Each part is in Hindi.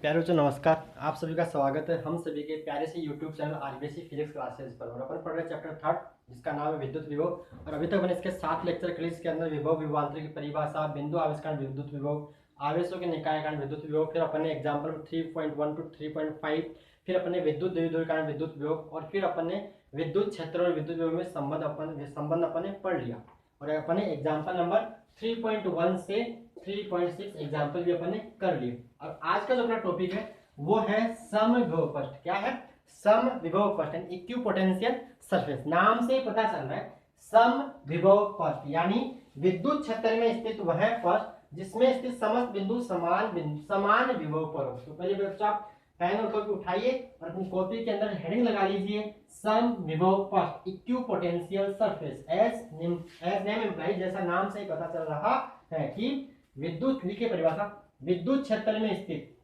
प्यारे बच्चों नमस्कार। आप सभी का स्वागत है हम सभी के प्यारे से YouTube channel RBSC physics classes पर। और अपन पढ़ रहे चैप्टर थर्ड जिसका नाम है विद्युत विभव। और अभी तक मैंने इसके 7 लेक्चर किए। इसके अंदर विभव, विभवांतर की परिभाषा, बिंदु आवेश विद्युत विभव, आवेशों के निकाय कारण विद्युत विभव, फिर अपन ने एग्जाम्पल 3.1 to 3.5, फिर अपन ने विद्युत द्विध्रुवी कारण विद्युत विभव, और फिर अपन ने विद्युत क्षेत्र और विद्युत विभव में संबंध अपन ने पढ़ लिया। और अपन ने एग्जाम्पल नंबर 3.1 से 3.6 एग्जाम्पल भी अपन ने कर लिए। और आज का जो अपना टॉपिक है वो है समविभव पृष्ठ। क्या है? समविभव पृष्ठ एंड इक्विपोटेंशियल सरफेस। नाम से पता चल रहा है समविभव पृष्ठ यानी विद्युत क्षेत्र में स्थित वह पृष्ठ जिसमें स्थित समस्त बिंदु समान विभव पर हो। तो पहले बच्चों आप पेन और कॉपी उठाइए और अपनी कॉपी के अंदर हेडिंग लगा लीजिए समविभव पृष्ठ equipotential surface. As name implies, जैसा नाम से ही पता चल रहा है कि विद्युत, लिखिए परिभाषा, विद्युत क्षेत्र में स्थित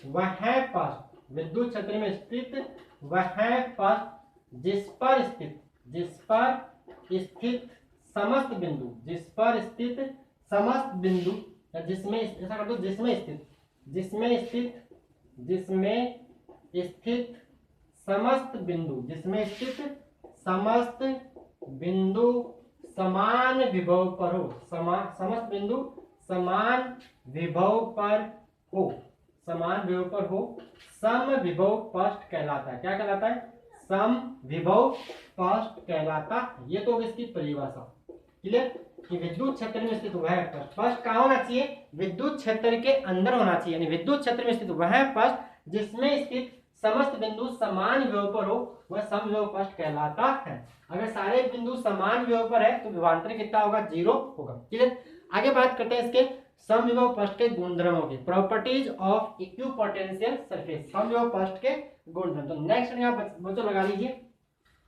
वह पृष्ठ, विद्युत क्षेत्र में स्थित वह पृष्ठ जिस पर स्थित समस्त बिंदु, या जिसमें, ऐसा कर दो, जिसमें स्थित समस्त बिंदु समान विभव पर हो। समस्त बिंदु समान विभव पर हो समविभव पृष्ठ कहलाता है। क्या कहलाता है? समविभव पृष्ठ कहलाता है। ये तो इसकी परिभाषा क्लियर कि विद्युत क्षेत्र में स्थित वह पृष्ठ कहाँ होना चाहिए? विद्युत क्षेत्र के अंदर होना चाहिए। यानी विद्युत क्षेत्र में स्थित वह पृष्ठ जिसमें स्थित समस्त बिंदु समान विभव पर हो वह समविभव पृष्ठ कहलाता है। अगर सारे बिंदु समान विभव पर है तो विभवांतर कितना होगा? 0 होगा। क्लियर। आगे बात करते हैं इसके समविभव पृष्ठ के गुणधर्मों की, प्रॉपर्टीज ऑफ इक्विपोटेंशियल सरफेस। समविभव पृष्ठ के गुणधर्म। तो नेक्स्ट यहाँ बच्चों लगा लीजिए,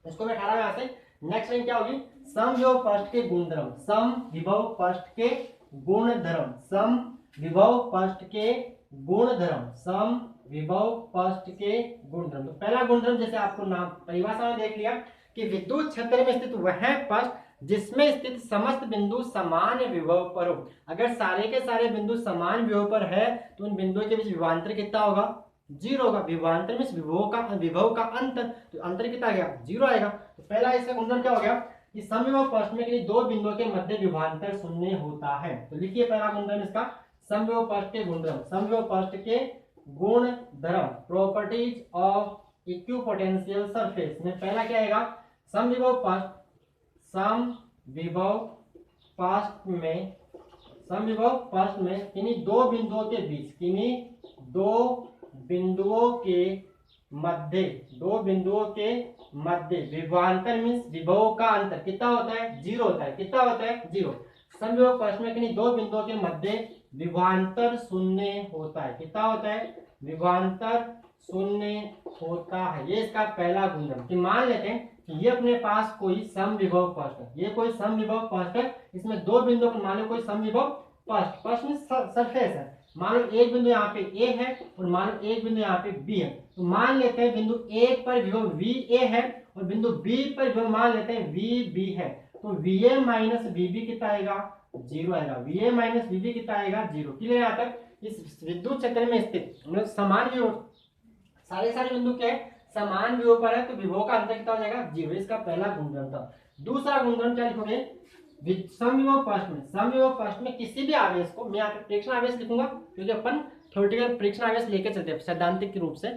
इसको मैं 18 यहाँ से। नेक्स्ट लाइन क्या होगी? समविभव पृष्ठ के गुणधर्म। समविभव पृष्ठ के गुणधर्म। तो पहला गुणधर्म, जैसे आपको नाम परिभाषा में देख लिया कि विद्युत क्षेत्र में स्थित वह पृष्ठ जिसमें स्थित समस्त बिंदु समान विभव पर हो। अगर सारे के सारे बिंदु समान विभव पर है तो उन बिंदुओं के बीच विभवांतर कितना होगा? 0 होगा। विभवांतर में विभव का अंतर, तो अंतर कितना आ गया? 0 आएगा। तो पहला इसका गुणधर्म क्या हो गया कि समविभव पृष्ठ में किसी दो बिंदुओं के मध्य विभवांतर शून्य होता है। तो लिखिए पहला गुणधर्म इसका, समविभव पृष्ठ के गुणधर्म। समविभव पृष्ठ के गुणधर्म, प्रॉपर्टीज ऑफ इक्विपोटेंशियल सरफेस में पहला क्या आएगा? समविभव पृष्ठ में किन्हीं दो बिंदुओं के मध्य विभवांतर मींस विभव का अंतर कितना होता है? 0 होता है। कितना होता है? 0। समविभव पृष्ठ में किन्हीं दो बिंदुओं के मध्य विभवांतर शून्य होता है। कितना होता है? विभवांतर शून्य होता है। ये इसका पहला गुणधर्म। कि मान लेते हैं कि ये अपने पास कोई समविभव पृष्ठ है, ये कोई समविभव पृष्ठ है, इसमें दो बिंदु मान लो कोई समविभव पृष्ठ में सरफेस है। मान लो एक बिंदु यहाँ पे ए है और मान लो एक बिंदु यहाँ पे बी है। तो मान लेते हैं बिंदु ए पर विभव वी ए है और बिंदु बी पर विभव मान लेते हैं वी बी है। तो V A minus V B कितना आएगा? 0 आएगा। V A minus V B कितना आएगा? 0। क्लियर। यहाँ तक इस विद्युत क्षेत्र में स्थित मतलब समान विभव, सारे बिंदु क्या है? समान विभव पर है तो विभव का अंतर कितना हो जाएगा? 0। इसका पहला गुणधर्म था। दूसरा गुणधर्म क्या लिखोगे? समविभव पृष्ठ में किसी भी आवेश को, मैं यहाँ पे प्रेक्षण आवेश लिखूंगा क्योंकि अपन थ्योरेटिकल प्रेक्षण आवेश लेके चलते हैं सैद्धांतिक रूप से।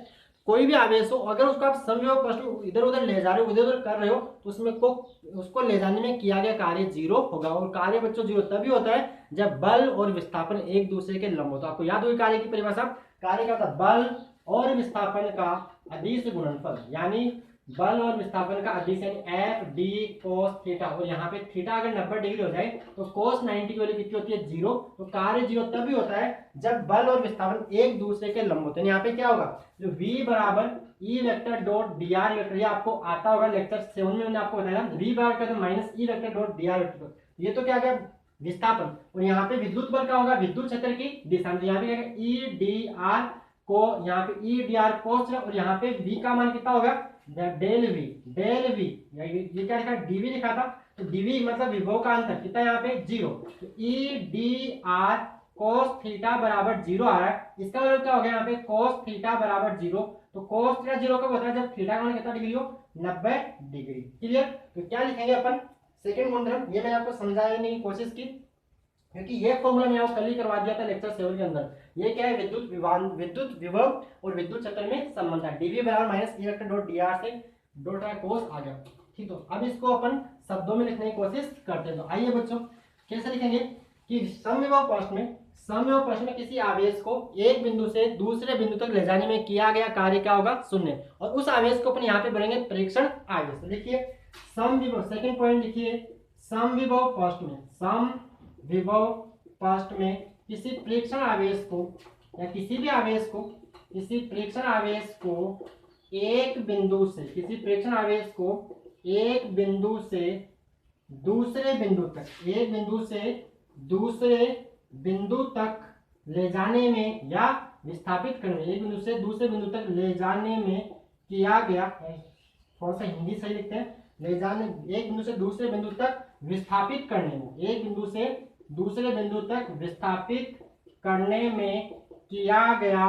कोई भी आवेश हो अगर उसको आप समविभव पृष्ठ में इधर उधर ले जा रहे हो, इधर उधर कर रहे हो, तो उसमें उसको ले जाने में किया गया कार्य 0 होगा। और कार्य बच्चों 0 तभी होता है जब बल और विस्थापन एक दूसरे के लंब हो। तो आपको याद होगी कार्य की परिभाषा। कार्य का बल और विस्थापन का अदिश गुणनफल, यानी बल और विस्थापन का अदिश, यानी एफ डी कोस थीटा। और यहाँ पे थीटा अगर 90 डिग्री हो जाए तो कोस 90 की वैल्यू कितनी होती है? 0। तो कार्य 0 तभी होता है जब बल और विस्थापन एक दूसरे के लंब होते हैं। यहाँ पे क्या होगा? जो v बराबर E vector dot D R vector, ये आपको आता होगा लेक्चर 7 में मैंने आपको बताया। v बराबर minus E vector dot D R vector, ये तो क्या गया? विस्थापन। और यहाँ पे विद्युत बल क्या होगा? विद्युत क्षेत्र की दिशा में। यहाँ पे क्या ई डी आर को, यहाँ पे ई डी आर कोस, और यहाँ पे v का मान कितना होगा? डेल वी, ये क्या लिखा? डीवी लिखा था। तो dv मतलब विभव का अंतर कितना यहाँ पे 0, तो e dr cos थीटा बराबर 0 आ रहा है। इसका मतलब क्या हो गया यहाँ पे cos थीटा बराबर 0, तो cos थीटा 0 कब होता है, जब थीटा का मान कितना डिग्री हो 90 डिग्री। क्लियर। तो क्या लिखेंगे अपन सेकंड गुणधर्म, ये मैंने आपको समझाने की कोशिश की क्योंकि ये फॉर्मूला मैं आपको कल ही करवा दिया था लेक्चर 7 के अंदर। ये क्या है, विद्युत विभव और विद्युत क्षेत्र में संबंध है। dv बराबर minus e vector dot dr से डॉट का कोस आ गया। ठीक, तो अब इसको अपन शब्दों में लिखने की कोशिश करते हैं। तो आइए बच्चों कैसे लिखेंगे कि समविभव प्रश्न में किसी आवेश को एक बिंदु से दूसरे बिंदु तक ले जाने में किया गया कार्य क्या होगा, शून्य, और उस आवेश को अपन यहाँ पे बोलेंगे प्रेक्षण आवेश। तो देखिए समविभव, सेकंड पॉइंट लिखिए, समविभव प्रश्न में किसी प्रेक्षण आवेश को या किसी भी आवेश को, किसी प्रेक्षण आवेश को एक बिंदु से, किसी प्रेक्षण आवेश को एक बिंदु से दूसरे बिंदु तक, एक बिंदु से दूसरे बिंदु तक ले जाने में या विस्थापित करने, एक बिंदु से दूसरे बिंदु तक ले जाने में किया गया, थोड़ा सा हिंदी सही लिखते हैं, ले जाने, एक बिंदु से दूसरे बिंदु तक विस्थापित करने में, एक बिंदु से दूसरे बिंदु तक विस्थापित करने में किया गया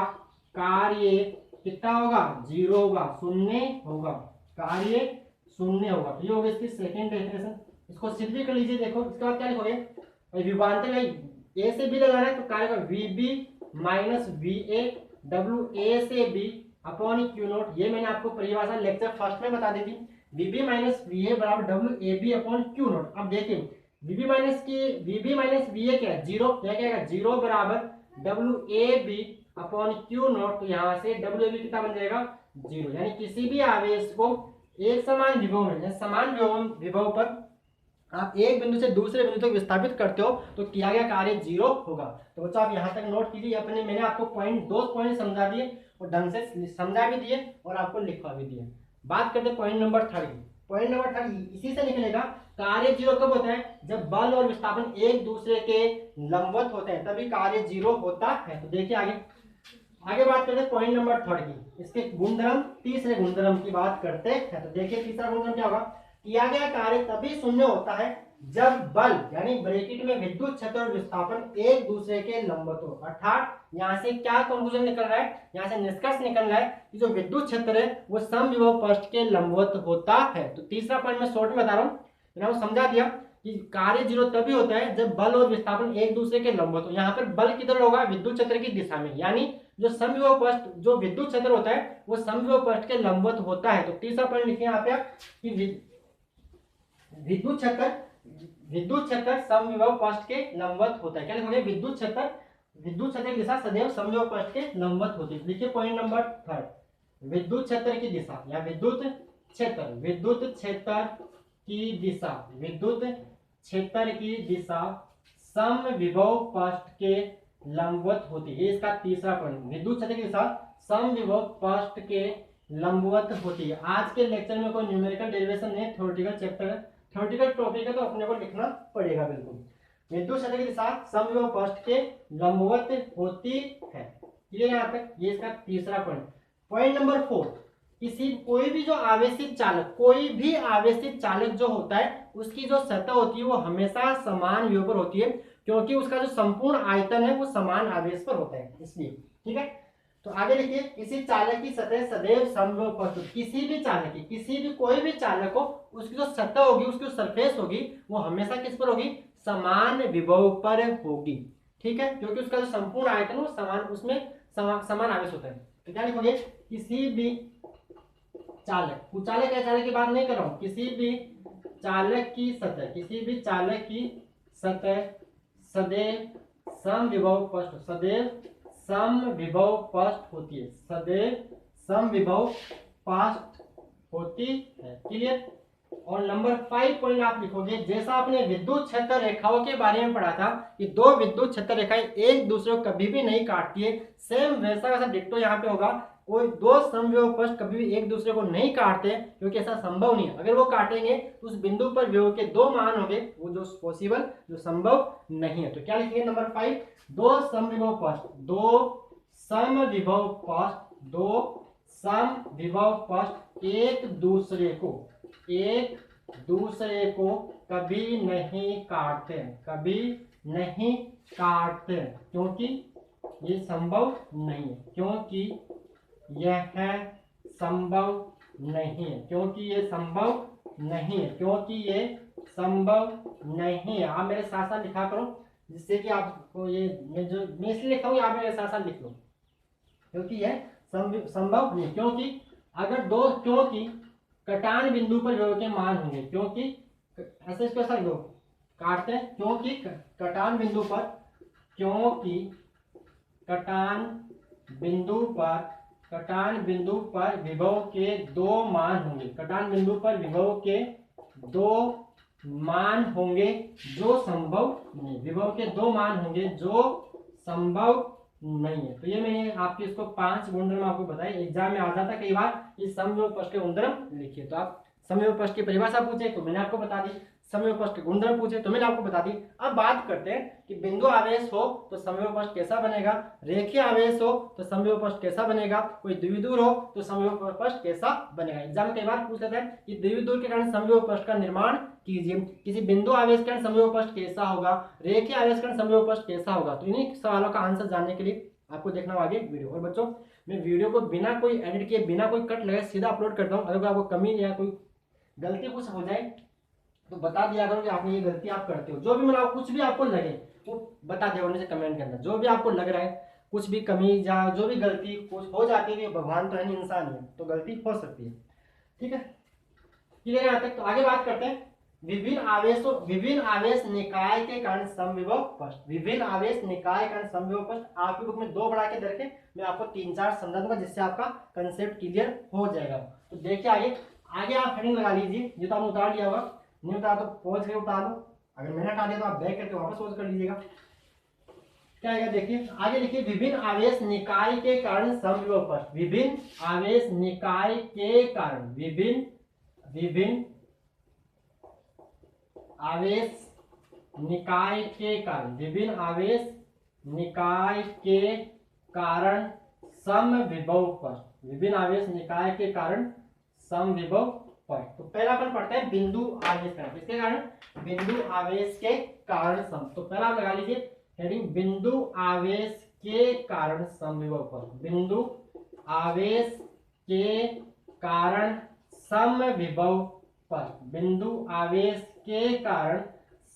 कार्य कितना होगा, 0 होगा, शून्य होगा, कार्य शून्य होगा। तो ये होगा इसकी सेकंड डेफिनेशन। इसको सिद्ध कर लीजिए। देखो इसके बाद क्या लिखोगे, विभवांतर ए से बी लगाना है तो कार्य का VB माइनस VA WA से B अपॉन Q नोट। ये मैंने आपको परिभाषा लेक्चर फर्स्ट में बता दी थी। VB माइनस VA बराबर WAB अपॉन Q नोट। अब देखिए VB माइनस VA क्या है, 0, क्या क्या 0 बराबर WAB अपॉन Q नोट। तो यहाँ से WAB कितना बन जाएगा, 0। यानी किसी भी आवेश को एक समान विभव में, समान विभव पर आप एक बिंदु से दूसरे बिंदु तक विस्थापित करते हो तो किया गया कार्य 0 होगा। तो बच्चों आप यहाँ तक नोट कीजिए। अपने मैंने आपको दो पॉइंट समझा दिए और ढंग से समझा भी दिए और आपको लिखवा भी दिए। बात करते हैं पॉइंट नंबर 3। पॉइंट नंबर 3 इसी से निकलेगा, कार्य 0 कब होता है, जब बल और विस्थापन एक दूसरे के लंबवत होते हैं तभी कार्य 0 होता है। तो देखिए आगे बात करते हैं पॉइंट नंबर 3 की, इसके गुणधर्म, तीसरे गुणधर्म की बात करते हैं। तो देखिए तीसरा गुणधर्म क्या होगा, किया गया कार्य तभी शून्य होता है जब बल यानी ब्रैकेट में विद्युत क्षेत्र और विस्थापन एक दूसरे के लंबवत हो। अर्थात यहाँ से क्या कंक्लूजन निकल रहा है, यहाँ से निष्कर्ष निकल रहा है कि जो विद्युत क्षेत्र है वो समविभव पृष्ठ के लंबवत होता है। तो तीसरा पॉइंट मैं शॉर्ट में बता रहा हूँ, मैंने आपको समझा दिया कि कार्य 0 तभी होता है जब बल और विस्थापन एक दूसरे के लंबवत हो। यहाँ पर बल किधर होगा, विद्युत क्षेत्र की दिशा में, यानी जो समविभव पृष्ठ, जो विद्युत क्षेत्र होता है वो समविभव पृष्ठ के लंबवत होता है। तो तीसरा पॉइंट लिखिए यहाँ पे कि विद्युत क्षेत्र समविभव पृष्ठ के लंबवत होता है। क्या लिखोगे, विद्युत क्षेत्र की दिशा सदैव समविभव पृष्ठ के लंबवत होती है। देखिए पॉइंट नंबर 3, विद्युत क्षेत्र की दिशा या विद्युत क्षेत्र की दिशा समविभव पृष्ठ के लंबवत होती है। ये इसका तीसरा पॉइंट, विद्युत क्षेत्र की दिशा समविभव पृष्ठ के लंबवत होती है। आज के लेक्चर में कोई न्यूमेरिकल डेरिवेशन नहीं, थ्योरेटिकल चैप्टर है, थ्योरेटिकल टॉपिक है तो अपने को लिखना पड़ेगा बिल्कुल। विद्युत क्षेत्र की दिशा समविभव पृष्ठ के लंबवत होती है। क्लियर यहाँ तक, ये इसका तीसरा पॉइंट। पॉइंट नंबर 4, कोई भी आवेशित चालक जो होता है उसकी जो सतह होती है वो हमेशा समान विभव पर होती है, क्योंकि उसका जो संपूर्ण आयतन है वो समान आवेश पर होता है, इसलिए। ठीक है, तो आगे लिखिए, किसी चालक की सतह सदैव समविभव पृष्ठ, किसी भी कोई भी चालक हो उसकी जो सतह होगी, उसकी जो सरफेस होगी वो हमेशा किस पर होगी, समान विभव पर होगी। ठीक है, क्योंकि उसका जो संपूर्ण आयतन वो समान, उसमें समान आवेश होता है। तो क्या लिखोगे, किसी भी चालक की बात नहीं कर रहा हूं, किसी भी चालक की सतह सदैव समविभव पृष्ठ होती है, सदैव समविभव पृष्ठ होती है। क्लियर। और नंबर 5 पॉइंट आप लिखोगे, जैसा आपने विद्युत क्षेत्र रेखाओं के बारे में पढ़ा था कि दो विद्युत क्षेत्र रेखाएं एक दूसरे को कभी भी नहीं काटती है, सेम वैसा डिट्टो यहाँ पे होगा। कोई दो समविभव पृष्ठ कभी भी एक दूसरे को नहीं काटते क्योंकि ऐसा संभव नहीं है। अगर वो काटेंगे तो उस बिंदु पर विभव के दो मान होंगे, वो जो पॉसिबल, जो संभव नहीं है। तो क्या लिखेंगे नंबर 5, दो समविभव पृष्ठ एक दूसरे को कभी नहीं काटते, कभी नहीं काटते, क्योंकि ये संभव नहीं है, क्योंकि यह संभव नहीं है, क्योंकि ये संभव नहीं है, क्योंकि ये संभव नहीं है। आप मेरे साथ साथ लिखा करो, जिससे कि आपको ये मैं इसलिए लिखा हूँ, आप मेरे साथ साथ लिख लो, क्योंकि यह संभव नहीं, क्योंकि अगर दो, क्योंकि कटान बिंदु पर विभव के मान होंगे, क्योंकि ऐसे इसको ऐसा लो काटते हैं, क्योंकि कटान बिंदु पर, क्योंकि कटान बिंदु पर विभव के दो मान होंगे, कटान बिंदु पर विभव के दो मान होंगे जो संभव नहीं, विभव के दो मान होंगे जो संभव नहीं है। तो ये मैंने आपके इसको 5 गुणधर्म आपको बताए, एग्जाम में आ जाता कई बार, इस समविभव पक्ष के गुणधर्म लिखिए। तो आप समविभव पक्ष की परिभाषा पूछे तो मैंने आपको बता दी, समविभव पक्ष के गुणधर्म पूछे तो मैंने आपको बता दी। अब बात करते हैं कि बिंदु आवेश हो तो समविभव पक्ष कैसा बनेगा, रेखीय आवेश हो तो समविभव पक्ष कैसा बनेगा, कोई द्विविधुर हो तो समविभव पक्ष कैसा बनेगा। एग्जाम में कई बार पूछ लेते हैं कि द्विविधुर के कारण समविभव पक्ष का निर्माण कीजिए, किसी बिंदु आवेश के कारण समविभव पक्ष कैसा होगा, रेखीय आवेश के कारण समविभव पक्ष कैसा होगा। तो इन्हीं सवालों का आंसर जानने के लिए आपको देखना आगे वीडियो। और बच्चों मैं वीडियो को बिना कोई एडिट किए, बिना कोई कट लगाए सीधा अपलोड करता हूँ। अगर आपको कमी या कोई गलती कुछ हो जाए तो बता दिया करो कि आपने ये गलती आप करते हो, जो भी मतलब कुछ भी आपको लगे वो बता दिया नीचे कमेंट के अंदर, जो भी आपको लग रहा है कुछ भी कमी या जो भी गलती कुछ हो जाती है, भगवान तो है नहीं इंसान है, तो गलती हो सकती है, ठीक है। क्लियर है? तक तो आगे बात करते हैं विभिन्न आवेश निकाय के कारण समविभव पक्ष, विभिन्न आवेश निकाय के कारण समविभव पक्ष आपकी बुक में 2 बढ़ा के रखे, मैं आपको 3-4 समझा दूंगा जिससे आपका कंसेप्ट क्लियर हो जाएगा। तो देखिए आगे आप हेडिंग लगा लीजिए, ये तो आपने उतार लिया होगा, नहीं उतारा तो पॉज करके उतार लो, अगर मैंने हटा दिया तो आप बैक करके वापस पॉज कर लीजिएगा। क्या आएगा देखिए, आगे लिखिए विभिन्न आवेश निकाय के कारण समविभव पक्ष, विभिन्न आवेश निकाय के कारण, विभिन्न आवेश निकाय के कारण, विभिन्न आवेश निकाय के कारण समविभव पक्ष, विभिन्न आवेश निकाय के कारण समविभव पक्ष। तो पहला अपन पढ़ते हैं बिंदु आवेश कारण, किसके कारण, बिंदु आवेश के कारण सम। तो पहला आप लगा लीजिए हेडिंग बिंदु आवेश के कारण समविभव पक्ष, बिंदु आवेश के कारण समविभव पक्ष, बिंदु आवेश के कारण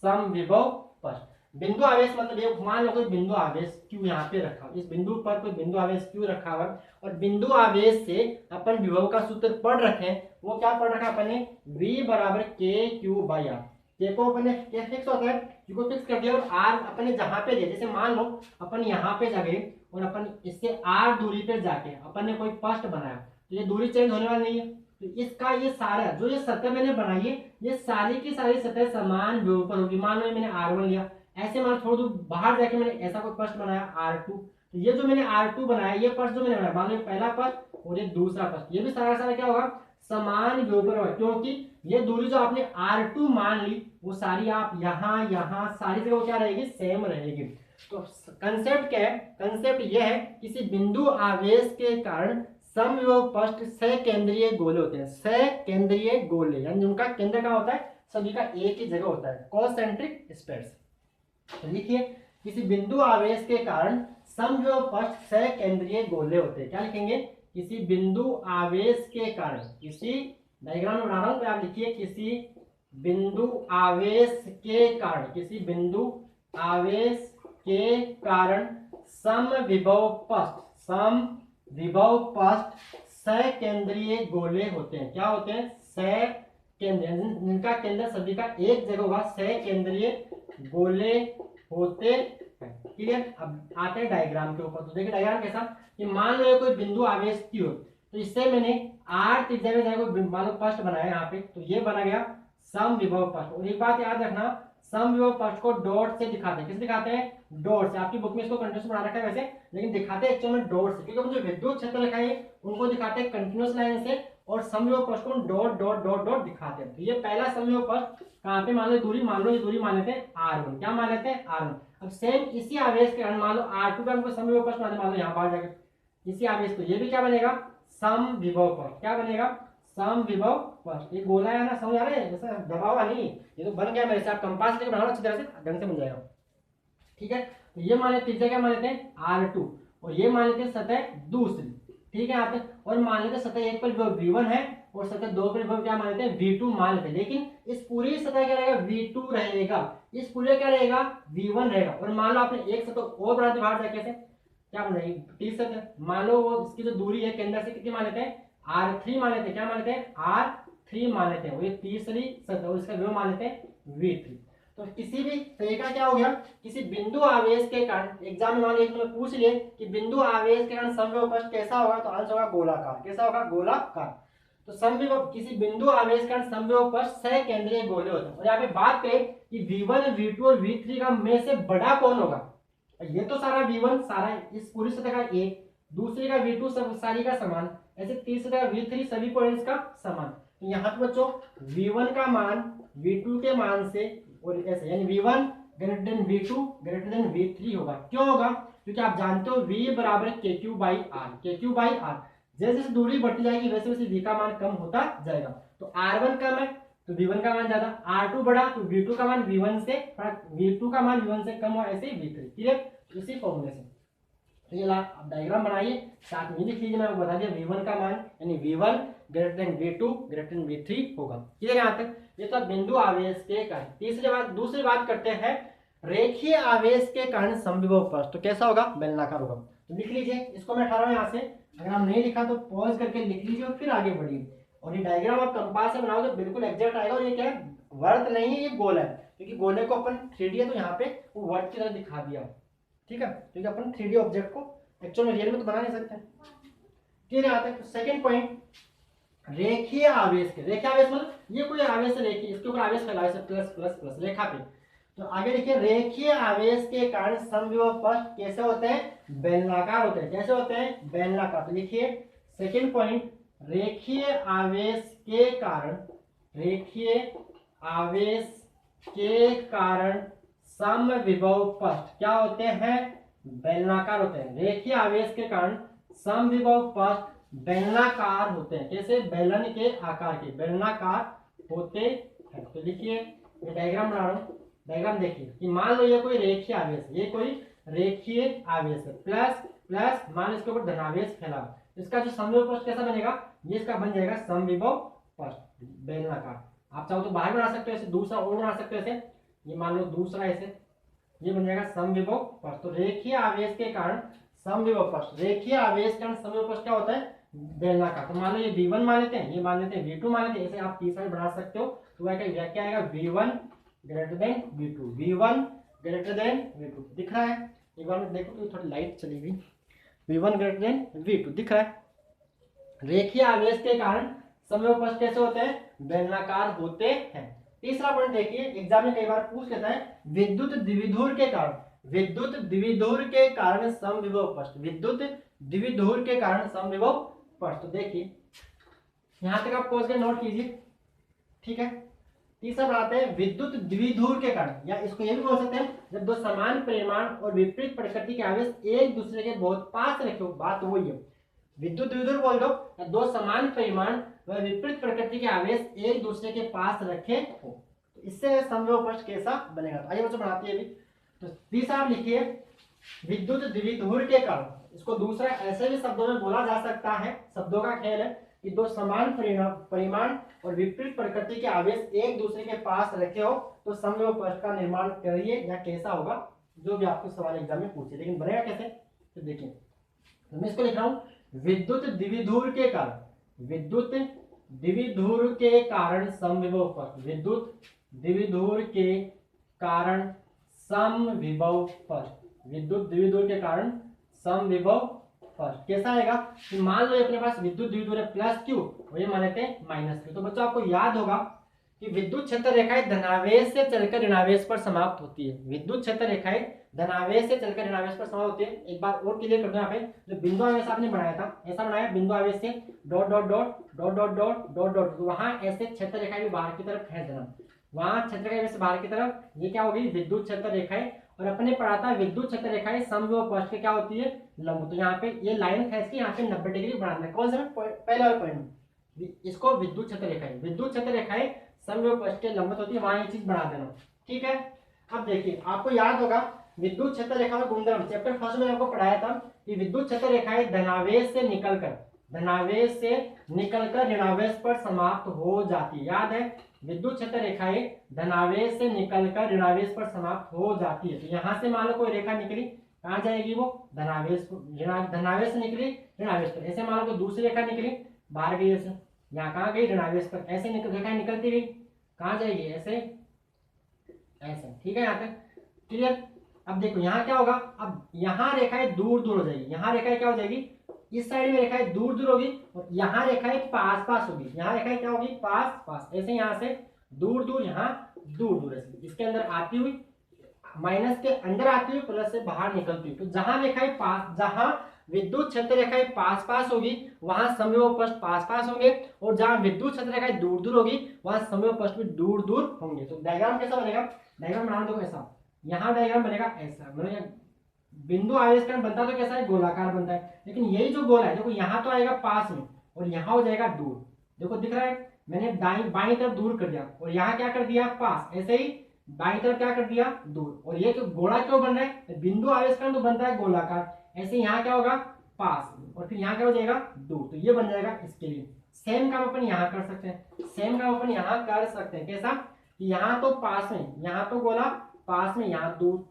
समविभव पक्ष। बिंदु आवेश मतलब ये मान लो कोई बिंदु आवेश क्यों यहाँ पे रखा, इस बिंदु पर कोई बिंदु आवेश क्यों रखा हुआ, और बिंदु आवेश से अपन विभव का सूत्र पढ़ रखे हैं, वो क्या पढ़ रखा अपन ने, V बराबर KQ/R। K को अपन ने क्या फिक्स होता है, Q को फिक्स कर दिया और R अपन ने जहां पे दिया, जैसे मान लो अपन यहाँ पे जा गए और अपन इससे R दूरी पे जाके अपन ने कोई पृष्ठ बनाया, तो ये दूरी चेंज होने वाली नहीं है, तो इसका ये सारा जो ये सतह मैंने बनाई है, ये सारी की सारी सतह समान विभव पर होगी। मान लो मैंने R1 लिया, ऐसे मान थोड़ा दूर बाहर जाके मैंने ऐसा कोई पृष्ठ बनाया R2, तो ये जो मैंने R2 बनाया, ये पृष्ठ जो मैंने बनाया, मान लो पहला पृष्ठ और ये दूसरा पृष्ठ, ये भी सारा क्या होगा, समान विभव पर होगा, क्योंकि ये दूरी जो आपने R2 मान ली वो सारी आप यहाँ सारी जगह क्या रहेगी, सेम रहेगी। तो कंसेप्ट क्या है, कंसेप्ट ये है किसी बिंदु आवेश के कारण समविभव पृष्ठ सकेंद्रीय गोले होते हैं, सकेंद्रीय गोले, यानी उनका केंद्र क्या होता है, सभी का एक ही जगह होता है, कॉन्सेंट्रिक स्पेस। लिखिए किसी बिंदु आवेश के कारण समविभव पृष्ठ सकेंद्रीय गोले होते हैं। क्या लिखेंगे, किसी बिंदु आवेश के कारण, किसी डायग्राम में बना रहा हूं, आप लिखिए किसी बिंदु आवेश के कारण, किसी बिंदु आवेश के कारण समविभव पृष्ठ सकेंद्रीय गोले होते हैं। क्या होते हैं, सकेंद्रीय, जिनका केंद्र सभी का एक जगह होगा, सकेंद्रीय गोले होते हैं। क्लियर? अब आते हैं डायग्राम के ऊपर। तो देखिए डायग्राम कैसा, कि मान लो कोई बिंदु आवेश Q, तो इससे मैंने R त्रिज्या में जाकर मान लो पृष्ठ बनाया यहाँ पे, तो ये बना गया समविभव पृष्ठ। और एक बात याद रखना, समविभव पृष्ठ को डॉट से दिखाते हैं, किस दिखाते हैं, डॉट से। आपकी बुक में इसको कंटिन्यूस बना रखा है वैसे, लेकिन दिखाते हैं एक्चुअल में डॉट से, क्योंकि जो विद्युत क्षेत्र लिखा है उनको दिखाते हैं कंटिन्यूस लाइन से, और समविभव पृष्ठ co dot dot dot dot दिखाते हैं। तो ये पहला समविभव पृष्ठ कहाँ पे, मान लो दूरी, मान लो ये दूरी मान लेते हैं R1, क्या मान लेते हैं, R1। अब सेम इसी आवेश के कारण मान लो R2 का हमको समविभव पृष्ठ मान लो यहाँ बाहर जाकर इसी आवेश को, ये भी क्या बनेगा, समविभव पृष्ठ। क्या बनेगा, समविभव पृष्ठ। ये गोला है ना, समझ आ रहे हैं, जैसे दबा हुआ नहीं, ये तो बन गया मेरे से। आप कंपास लेके बनाओ अच्छी तरह से, ढंग से बन जाएगा। ठीक है, तो ये मान लेते त्रिज्या क्या मान लेते हैं R2, और ये मान लेते हैं सतह दूसरी। ठीक है यहाँ पे, और मान लेते हैं सतह एक पर विभव V1 है और सतह दो पर विभव क्या मान लेते हैं V2 मान लेते हैं। लेकिन इस पूरी सतह क्या रहेगा V2 रहेगा, इस पूरे क्या रहेगा V1 रहेगा। और मान लो आपने एक सतह और बढ़ा दी बाहर जाके, कैसे क्या बनाएगी तीस सतह, मान लो वो इसकी जो दूरी है केंद्र से कितनी मान लेते हैं R3 मान लेते हैं, क्या मान लेते हैं R3 मान लेते हैं, वो ये तीसरी सतह और इसका विभव मान लेते हैं V3। तो किसी भी तरीका क्या हो गया, किसी बिंदु आवेश के कारण, एग्जाम में मान लीजिए तुम्हें पूछ लिए कि बिंदु आवेश के कारण समविभव पृष्ठ कैसा होगा, तो आंसर होगा गोलाकार। कैसा होगा, गोलाकार। तो समविभव, किसी बिंदु आवेश के कारण समविभव पृष्ठ सकेंद्रीय गोले होते हैं। और यहाँ पे बात करें कि V1, V2 और V3 का में से बड़ा कौन होगा, ये तो सारा V1 सारा इस पूरी सतह का एक, दूसरे का V2 सब सारी का समान, ऐसे तीसरे का V3 सभी पॉइंट्स का समान। तो यहाँ पे बच्चों V1 का मान V2 के मान से और ऐसे, यानी V1 greater than V2 greater than V3 होगा। क्यों होगा, क्योंकि आप जानते हो V बराबर KQ by R, KQ by R। जैसे जैसे दूरी बढ़ती जाएगी वैसे वैसे V का मान कम होता जाएगा। तो R1 कम है तो V1 का मान ज्यादा, R2 बढ़ा तो V2 का मान V1 से, V2 का मान V1 से कम हुआ, ऐसे V3। क्लियर, इसी फॉर्मूले से। तो ये आप डायग्राम बनाइए, साथ में लिख लीजिए, मैं आपको बता दिया V1 का मान यानी V1 greater than V2 greater than V3 होगा। क्लियर यहाँ तक, ये तो बिंदु आवेश के कारण। दूसरी बात करते हैं रेखीय आवेश के कारण समविभव पृष्ठ, तो कैसा होगा, बेलनाकार होगा। तो लिख लीजिए, इसको मैं उठा रहा हूँ यहाँ से, अगर आप नहीं लिखा तो पॉज करके लिख लीजिए और फिर आगे बढ़िए। और ये डायग्राम आप कंपास से बनाओगे बिल्कुल एग्जैक्ट आएगा। और ये क्या है, वर्त नहीं है, ये गोल है, क्योंकि गोले को अपन 3D है तो यहाँ पे वो वर्त की तरह दिखा दिया। ठीक है, क्योंकि अपन 3D ऑब्जेक्ट को एक्चुअल में रियल में तो बना नहीं सकते। क्लियर आते हैं। सेकंड पॉइंट, रेखीय आवेश के, रेखीय आवेश मतलब ये कोई आवेश है रेखीय, इसके ऊपर आवेश फैला है प्लस प्लस प्लस रेखा पे। तो आगे देखिए, रेखीय आवेश के कारण समविभव पृष्ठ कैसे होते हैं, बेलनाकार होते हैं। कैसे होते हैं, बेलनाकार। तो लिखिए सेकंड पॉइंट, रेखीय आवेश के कारण, रेखीय आवेश के कारण समविभव पृष्ठ क्या होते हैं, बेलनाकार होते हैं। रेखीय आवेश के कारण समविभव पृष्ठ बेलनाकार होते हैं। कैसे, बेलन के आकार के, बेलनाकार होते हैं। तो लिखिए, ये डायग्राम बना रहा हूं, डायग्राम देखिए कि मान लो ये कोई रेखीय आवेश है, ये कोई रेखीय आवेश है, प्लस प्लस मान इसके ऊपर धनावेश फैला, इसका जो समविभव पृष्ठ कैसा बनेगा, ये इसका बन जाएगा समविभव पृष्ठ बेलनाकार। आप चाहो तो बाहर बना सकते हो, ऐसे दूसरा और बना सकते हो, ऐसे ये मान लो दूसरा, ऐसे ये बन जाएगा समविभव पृष्ठ। तो रेखीय आवेश के कारण समविभव पृष्ठ, रेखीय आवेश के कारण समविभव पृष्ठ क्या होता है, बेलनाकार। तो मान लो ये V1 मान लेते हैं, ये मान लेते हैं V2 मान लेते हैं, ऐसे आप तीसरा बना सकते हो। तो क्या आएगा, V1 greater than V2, V1 greater than V2 दिख रहा है। एक बार देखो तो थोड़ी लाइट चली गई, V1 ग्रेटर देन V2 दिख रहा है। रेखीय आवेश के कारण समविभव पृष्ठ कैसे होते हैं, बेलनाकार होते हैं। तीसरा पॉइंट देखिए, एग्जाम में कई बार पूछ लेता है, विद्युत द्विध्रुव के कारण, विद्युत द्विध्रुव के कारण समविभव पृष्ठ, विद्युत द्विध्रुव के कारण समविभव पृष्ठ। तो देखिए यहां तक आप पहुंच के नोट कीजिए। ठीक है, तीसरा बनाते हैं विद्युत द्विध्रुव के कारण, या इसको ये भी बोल सकते हैं जब दो समान परिमाण और विपरीत प्रकृति के आवेश एक दूसरे के बहुत पास रखे हो, बात वही है। विद्युत द्विध्रुव बोल दो, दो समान परिमाण व विपरीत प्रकृति के आवेश एक दूसरे के पास रखे हो, तो इससे समविभव पृष्ठ कैसा बनेगा। आइए बच्चों बनाते हैं अभी। तो तीसरा आप लिखिए, विद्युत द्विध्रुव के कारण, इसको दूसरा ऐसे भी शब्दों में बोला जा सकता है, शब्दों का खेल है कि दो समान परिमाण और विपरीत प्रकृति के आवेश एक दूसरे के पास रखे हो तो समविभव पृष्ठ का निर्माण करिए, या कैसा होगा, जो भी आपको सवाल एग्जाम में पूछे। लेकिन बनेगा कैसे, तो देखिए तो मैं इसको लिख रहा हूं, विद्युत द्विध्रुव के कारण, विद्युत द्विध्रुव के कारण समविभव पृष्ठ, विद्युत द्विध्रुव के कारण समविभव पृष्ठ, विद्युत द्विध्रुव के कारण समविभव पृष्ठ कैसा आएगा कि मान लो अपने पास विद्युत द्विध्रुव है प्लस क्यू और ये मान लेते हैं माइनस क्यू। तो बच्चों आपको याद होगा कि विद्युत क्षेत्र रेखाएं धनावेश से चलकर ऋणावेश पर समाप्त होती है, विद्युत क्षेत्र रेखाएं धनावेश से चलकर ऋणावेश पर समाप्त होती है। एक बार और क्लियर कर दूं, यहाँ पे जो बिंदु आवेश आपने बनाया था, ऐसा बनाया बिंदु आवेश से dot dot dot dot dot dot dot dot, वहां ऐसे क्षेत्र रेखाएं भी बाहर की तरफ खींच देना, वहां क्षेत्र रेखाएं से बाहर की तरफ, ये क्या होगी विद्युत क्षेत्र रेखाएं। और अपने पढ़ा था विद्युत क्षेत्र रेखाएं समविभव पृष्ठ पे क्या होती है, लंब। तो यहाँ पे ये लाइन खींच के यहाँ पे 90 डिग्री बनाना है, कौन सा पहले वाला पॉइंट, इसको विद्युत क्षेत्र रेखाएं, विद्युत क्षेत्र रेखाएं समविभव पृष्ठ के लंबवत होती है, वहां ये चीज बना देना। ठीक है, अब देखिए आपको याद होगा विद्युत क्षेत्र रेखा में गुणधर्म चैप्टर फर्स्ट में आपको पढ़ाया था कि विद्युत क्षेत्र रेखाएं धनावेश से निकलकर ऋणावेश पर समाप्त हो जाती है। याद है, विद्युत क्षेत्र रेखाएं धनावेश से निकलकर ऋणावेश पर समाप्त हो जाती है। तो यहां से मान लो कोई रेखा निकली, कहां जाएगी वो धनावेश, धनावेश से निकली ऋणावेश पर। ऐसे मान लो कोई दूसरी रेखा निकली बाहर गई, ऐसे यहाँ कहाँ गई ऋणावेश पर, ऐसे रेखा निकलती गई कहां जाएगी ऐसे ऐसे। ठीक है, यहाँ तक क्लियर। अब देखो यहाँ क्या होगा, अब यहाँ रेखाएं दूर दूर हो जाएगी, यहाँ रेखाएं क्या हो जाएगी, इस साइड में रेखाएं दूर दूर होगी और यहाँ रेखाएं पास पास होगी, यहाँ रेखाएं क्या होगी पास पास, ऐसे यहाँ से दूर दूर, यहाँ दूर दूर, ऐसे इसके अंदर आती हुई, माइनस के अंदर आती हुई, प्लस से बाहर निकलती हुई। तो जहां रेखाएं पास, जहां विद्युत क्षेत्र रेखाएं पास पास होगी वहां समविभव पृष्ठ पास पास होंगे, और जहां विद्युत क्षेत्र रेखाएं दूर दूर होगी वहां समविभव पृष्ठ भी दूर दूर होंगे। तो डायग्राम कैसा बनेगा, डायग्राम बना दो ऐसा, यहाँ डायग्राम बनेगा ऐसा, मतलब बिंदु आवेश कण बनता तो कैसा है, गोलाकार बनता है, लेकिन यही जो गोला है देखो यहाँ तो आएगा पास में और यहाँ हो जाएगा दूर। देखो दिख रहा है, मैंने बाई तरफ दूर कर दिया और यहाँ क्या कर दिया पास, ऐसे ही बाई तरफ क्या कर दिया दूर। और ये जो गोला क्यों बन रहा है, बिंदु आवेश कण तो बनता है गोलाकार, ऐसे यहाँ क्या होगा पास और फिर यहाँ क्या हो जाएगा दूर, तो ये बन जाएगा इसके लिए। सेम काम अपन यहाँ कर सकते हैं, सेम काम अपन यहाँ कर सकते हैं, कैसा कि यहाँ तो पास में, यहाँ तो गोला पास में, यहाँ दूर,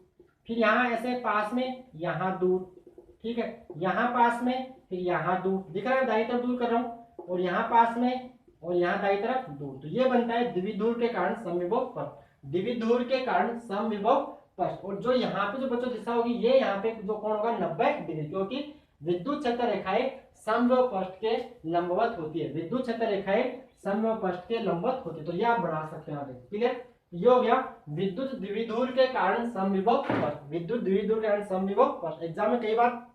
फिर यहाँ ऐसे पास में यहाँ दूर, ठीक है, यहाँ पास में फिर यहाँ दूर, दिख रहा है दाई तरफ दूर कर रहा हूँ, और यहाँ पास में और यहाँ दाई तरफ दूर। तो ये बनता है द्विध्रुव के कारण समविभव पृष्ठ, द्विध्रुव के कारण समविभव पृष्ठ। और जो यहाँ पे जो बच्चों दिशा होगी, ये यहाँ पे जो कोण होगा 90 डिग्री, क्योंकि विद्युत क्षेत्र रेखाएं समविभव पृष्ठ के लंबवत होती है, विद्युत क्षेत्र रेखाएं समविभव पृष्ठ के लंबवत होती है। तो ये आप बना सकते हैं, क्लियर। ये हो गया विद्युत द्विध्रुव के कारण समविभव पृष्ठ, विद्युत द्विध्रुव के कारण समविभव पृष्ठ। एग्जाम में कई बार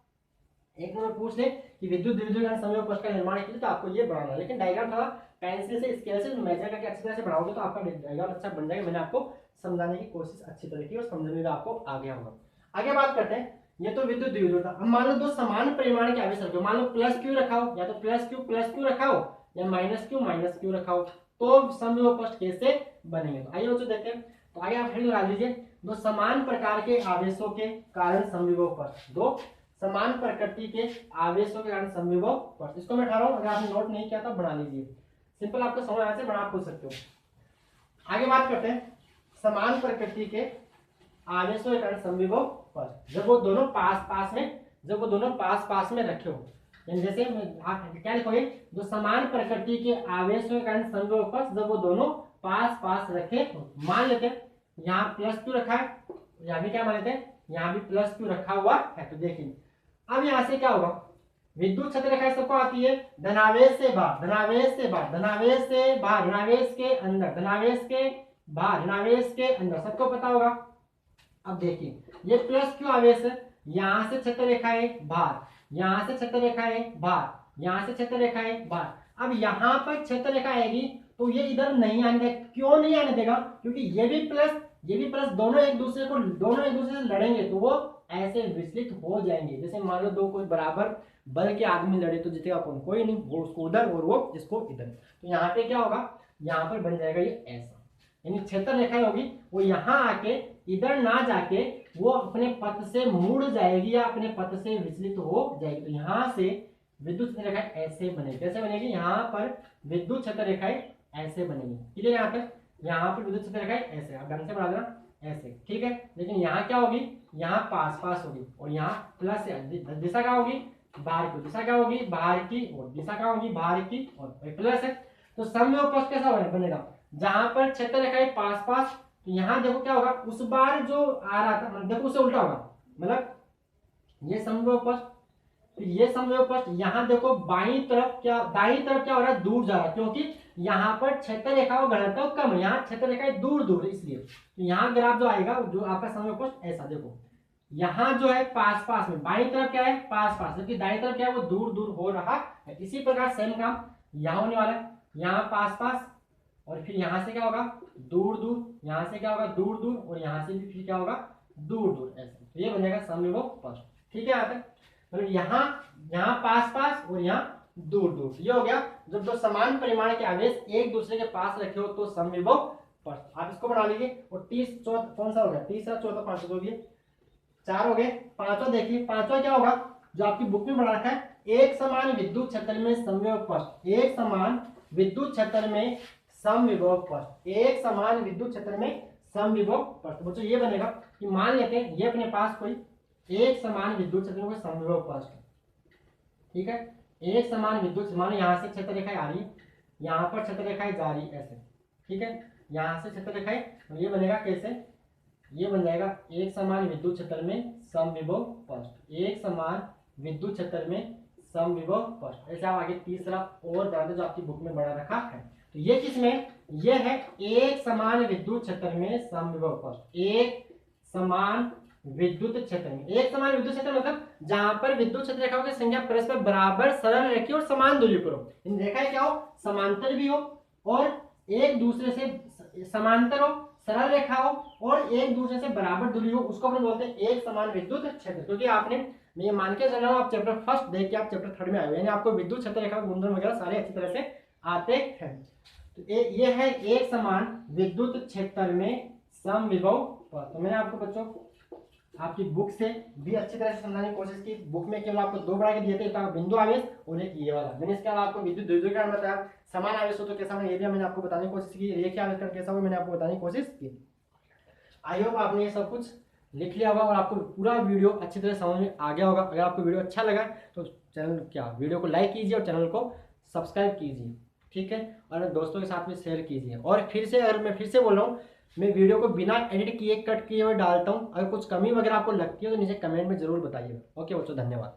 एक नंबर पूछ ले कि विद्युत द्विध्रुव के कारण समविभव पृष्ठ का निर्माण के लिए, तो आपको ये बनाना है, लेकिन डायग्राम थोड़ा पेंसिल से स्केल से मेजर करके अच्छी तरह से बनाओगे तो आपका डायग्राम अच्छा बन जाएगा। मैंने आपको समझाने की कोशिश अच्छी तरह की और समझने में आपको आ गया होगा। आगे बात करते हैं, ये तो विद्युत द्विध्रुव था। अब मान लो दो समान परिमाण के आवेश रखो, मान लो प्लस क्यू रखा हो, या तो प्लस क्यू रखा हो या माइनस क्यू रखा हो, तो समविभव पृष्ठ कैसे बनेंगे। तो आइए बच्चों देखते हैं। तो आइए आप हेड लगा लीजिए, दो समान प्रकार के आवेशों के कारण समविभव पृष्ठ, दो समान प्रकृति के आवेशों के कारण समविभव पृष्ठ। इसको मैं उठा रहा हूं, अगर आपने नोट नहीं किया तो बना लीजिए, सिंपल आपको समझ आने से बना पूछ सकते हो। आगे बात करते हैं, समान प्रकृति के आवेशों के कारण समविभव पृष्ठ, जब वो दोनों पास पास में रखे हो, जैसे आप क्या लिखोगे, जो समान प्रकृति के आवेशों के कारण समविभव पृष्ठ जब वो दोनों पास पास रखे हो। मान लेते हैं यहाँ प्लस क्यू रखा है, यहाँ भी क्या मान लेते हैं, यहाँ भी प्लस क्यू रखा हुआ है। तो देखिए अब यहाँ से क्या होगा, विद्युत क्षेत्र रेखा सबको आती है धनावेश से बाहर, धनावेश से बाहर, धनावेश से बाहर, ऋणावेश के अंदर, धनावेश के बाहर, ऋणावेश के अंदर, सबको पता होगा। अब देखिए ये प्लस क्यू आवेश है, यहाँ से क्षेत्र रेखाएं बाहर, यहाँ से क्षेत्र रेखाएं बाहर, यहाँ से क्षेत्र रेखाएं बाहर। अब यहाँ पर क्षेत्र रेखा आएगी तो ये इधर नहीं आने देगा। क्यों नहीं आने देगा, क्योंकि ये भी प्लस दोनों एक दूसरे से लड़ेंगे तो वो ऐसे विचलित हो जाएंगे। जैसे मान लो दो कोई बराबर बल के आदमी लड़े तो जीतेगा कौन, कोई नहीं, वो उसको उधर और वो इसको इधर। तो यहाँ पे क्या होगा, यहाँ पर बन जाएगा ये ऐसा, यानी क्षेत्र रेखा होगी वो यहाँ आके इधर ना जाके वो अपने पथ से मुड़ जाएगी या अपने पथ से विचलित हो जाएगी। तो यहाँ से विद्युत क्षेत्र रेखाएं ऐसे बनेगी, कैसे बनेगी, यहाँ पर विद्युत क्षेत्र रेखाएं ऐसे बनेगी, क्लियर। यहाँ पर यहाँ पर विद्युत क्षेत्र रेखाएं ऐसे, आप ढंग से बना देना ऐसे, ठीक है। लेकिन यहाँ क्या होगी, यहाँ पास पास होगी और यहाँ प्लस, दिशा क्या होगी बाहर की, दिशा क्या होगी बाहर की और दिशा क्या होगी बाहर की और प्लस है। तो समविभव पृष्ठ कैसा बनेगा, जहां पर क्षेत्र रेखाएं पास पास, तो यहाँ देखो क्या होगा, उस बार जो आ रहा था मतलब देखो उससे उल्टा होगा, मतलब ये समविभव पृष्ठ, फिर ये समविभव पृष्ठ, यहाँ देखो बाई तरफ क्या, दाईं तरफ क्या हो रहा है, दूर जा रहा है, क्योंकि यहाँ पर क्षेत्र रेखाओं घनत्व कम है, यहाँ क्षेत्र रेखाएं दूर दूर है इसलिए। तो यहाँ ग्राफ जो आएगा जो आपका समविभव पृष्ठ ऐसा देखो, यहाँ जो है पास पास में, बाईं तरफ क्या है पास पास, जबकि दाईं तरफ क्या है वो दूर दूर हो रहा है। इसी प्रकार सेम काम यहाँ होने वाला है, यहाँ पास पास और फिर यहाँ से क्या होगा दूर दूर, यहाँ से क्या होगा दूर दूर और यहाँ से भी फिर क्या होगा दूर दूर, ऐसे। तो ये बन जाएगा समविभव पृष्ठ, ठीक है। यहाँ तक मतलब यहाँ पास पास और यहाँ दूर दूर। ये हो गया जब दो समान परिमाण के आवेश एक दूसरे के पास रखे हो तो समविभव पृष्ठ। आप इसको बना लीजिए। और कौन सा हो गया, तीसरा, चौथा, पांचवा, तो ये 4 हो गए। पांचवा देखिए, पांचवा क्या होगा जो आपकी बुक में बना रखा है, एक समान विद्युत क्षेत्र में समविभव पृष्ठ। एक समान विद्युत क्षेत्र में समविभव पृष्ठ। एक समान विद्युत क्षेत्र में समविभव पृष्ठ। बच्चों ये बनेगा कि मान लेते हैं ये अपने पास कोई एक समान विद्युत क्षेत्र में समविभव पृष्ठ, ठीक है। एक समान विद्युत, मानो यहाँ से क्षेत्र रेखाएं आ रही है, यहाँ पर क्षेत्र रेखाएं जा रही ऐसे, ठीक है। यहाँ से क्षेत्र रेखाएं, तो ये बनेगा कैसे, ये बन जाएगा एक समान विद्युत क्षेत्र में समविभव पृष्ठ। एक समान विद्युत क्षेत्र में समविभव पृष्ठ। ऐसे आप आगे तीसरा और बना जो आपकी बुक में बना रखा है। तो ये किसमें, ये है एक समान विद्युत क्षेत्र में समविभव पृष्ठ। एक समान विद्युत क्षेत्र में, एक समान विद्युत क्षेत्र मतलब जहां पर विद्युत क्षेत्र रेखाओं की संख्या परस्पर बराबर सरल रखी और समान दूरी पर हो। इन रेखाएं क्या हो, समांतर भी हो और एक दूसरे से समांतर हो, सरल रेखा हो और एक दूसरे से बराबर दूरी हो, उसको हम बोलते हैं एक समान विद्युत क्षेत्र। क्योंकि आपने, मैं ये मान के चल रहा हूँ, आप चैप्टर फर्स्ट देख के आप चैप्टर थर्ड में आए हुए, यानी आपको विद्युत क्षेत्र रेखा गुणधर्म वगैरह सारे अच्छी तरह से आते हैं। तो ये है एक समान विद्युत क्षेत्र में समविभव पृष्ठ। तो मैंने आपको बच्चों आपकी बुक से भी अच्छी तरह से समझाने की कोशिश की। बुक में केवल आपको 2 बना के दिए थे, एक बिंदु आवेश और एक ये वाला। मैंने इसके अलावा आपको विद्युत द्विध्रुवीकरण बताया, समान आवेश हो तो कैसा बने, ये भी मैंने आपको बताने की कोशिश की, रेखीय आवेश कैसा हो मैंने आपको बताने की कोशिश की। आई होप आपने ये सब कुछ लिख लिया होगा और आपको पूरा वीडियो अच्छी तरह समझ में आ गया होगा। अगर आपको वीडियो अच्छा लगा तो वीडियो को लाइक कीजिए और चैनल को सब्सक्राइब कीजिए, ठीक है। और दोस्तों के साथ में शेयर कीजिए। और फिर से, अगर मैं फिर से बोल रहा हूँ, मैं वीडियो को बिना एडिट किए, कट किए हुए डालता हूँ। अगर कुछ कमी वगैरह आपको लगती है तो नीचे कमेंट में जरूर बताइएगा। ओके बच्चों, धन्यवाद।